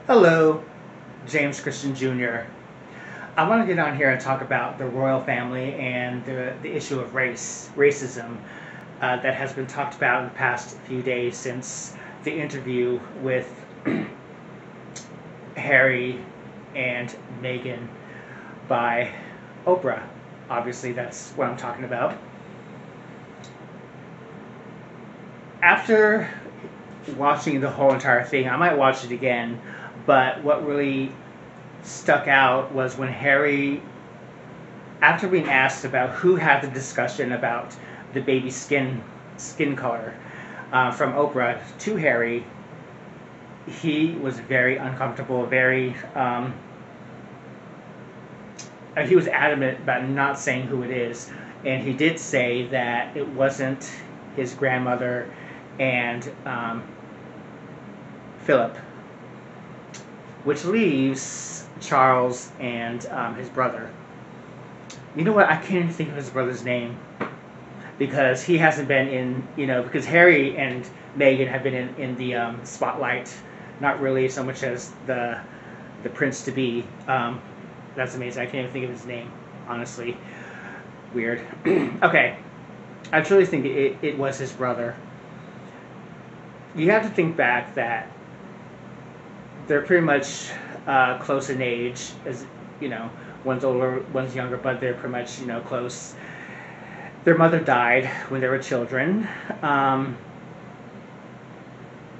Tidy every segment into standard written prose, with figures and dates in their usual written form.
Hello, James Christian Jr. I want to get on here and talk about the royal family and the issue of racism that has been talked about in the past few days since the interview with Harry and Meghan by Oprah. Obviously, that's what I'm talking about. After watching the whole entire thing, I might watch it again, but what really stuck out was when Harry, after being asked about who had the discussion about the baby's skin color from Oprah to Harry, he was very uncomfortable, he was adamant about not saying who it is, and he did say that it wasn't his grandmother and Philip, which leaves Charles and his brother. You know what? I can't even think of his brother's name because he hasn't been in, because Harry and Meghan have been in the spotlight, not really so much as the prince to be. That's amazing. I can't even think of his name, honestly. Weird. Okay, I truly think it was his brother. You have to think back that they're pretty much close in age, as you know, one's older, one's younger, but they're pretty much close. Their mother died when they were children. That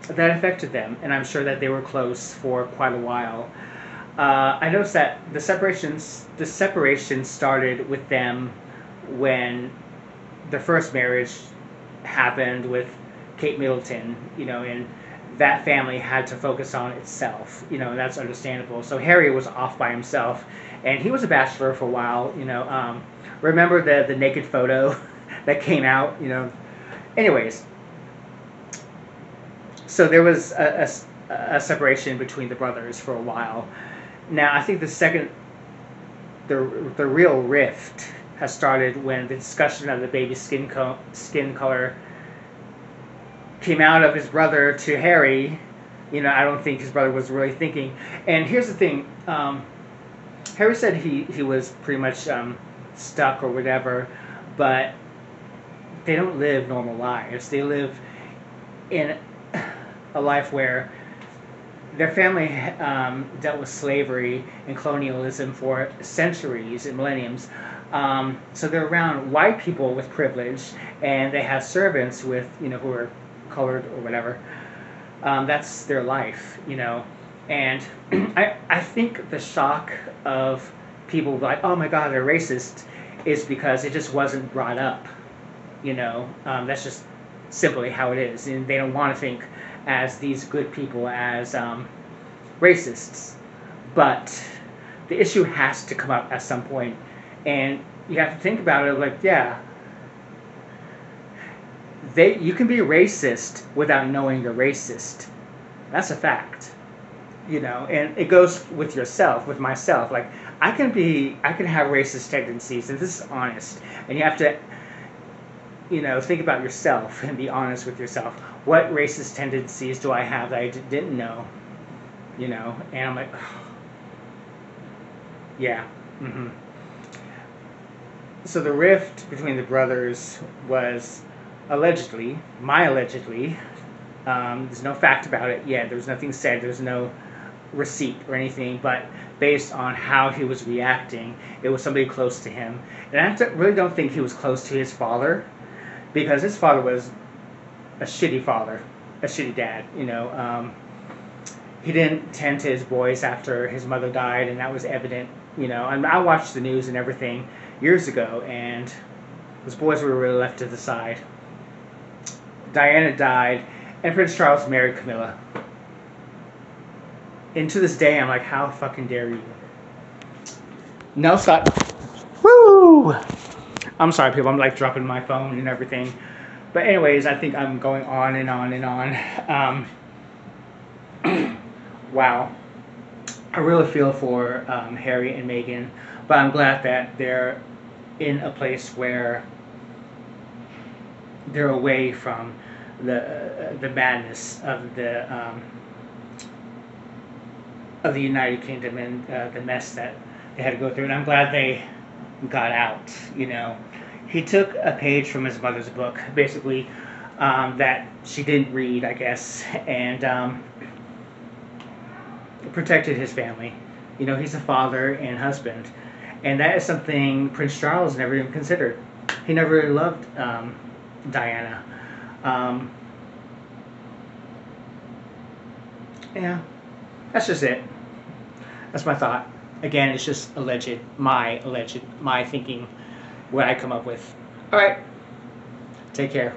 affected them, and I'm sure that they were close for quite a while. I noticed that the separation started with them when the first marriage happened with Kate Middleton, and that family had to focus on itself, and that's understandable. So Harry was off by himself, and he was a bachelor for a while, Remember the naked photo that came out, Anyways, so there was a separation between the brothers for a while. Now I think the real rift has started when the discussion of the baby's skin color came out of his brother to Harry. I don't think his brother was really thinking. And here's the thing: Harry said he was pretty much stuck or whatever, but they don't live normal lives. They live in a life where their family dealt with slavery and colonialism for centuries and millenniums. So they're around white people with privilege, and they have servants with who are colored or whatever. That's their life. And I think the shock of people like, oh my God, they're racist, is because it just wasn't brought up. That's just simply how it is, and they don't want to think as these good people as racists. But the issue has to come up at some point, and you have to think about it like, yeah, you can be racist without knowing you're racist. That's a fact. And it goes with yourself, with myself. Like, I can have racist tendencies, and this is honest. And you have to, think about yourself and be honest with yourself. What racist tendencies do I have that I didn't know? And I'm like, oh, yeah. Mm-hmm. So the rift between the brothers was allegedly, there's no fact about it yet. There's nothing said. There's no receipt or anything, but based on how he was reacting, it was somebody close to him. And I really don't think he was close to his father, because his father was a shitty father, a shitty dad. He didn't tend to his boys after his mother died, and that was evident. And I watched the news and everything years ago, and his boys were really left to the side. Diana died, and Prince Charles married Camilla. And to this day, I'm like, how fucking dare you? No, stop. Woo! I'm sorry, people. I'm like dropping my phone and everything. But anyways, I think I'm going on and on and on. Wow. I really feel for Harry and Meghan, but I'm glad that they're in a place where they're away from the madness of of the United Kingdom and the mess that they had to go through. And I'm glad they got out. You know, he took a page from his mother's book, basically, that she didn't read, I guess, and protected his family. You know, he's a father and husband, and that is something Prince Charles never even considered. He never really loved Diana. Um, yeah, that's just it. That's my thought. Again, it's just alleged, my thinking, what I come up with. All right, take care.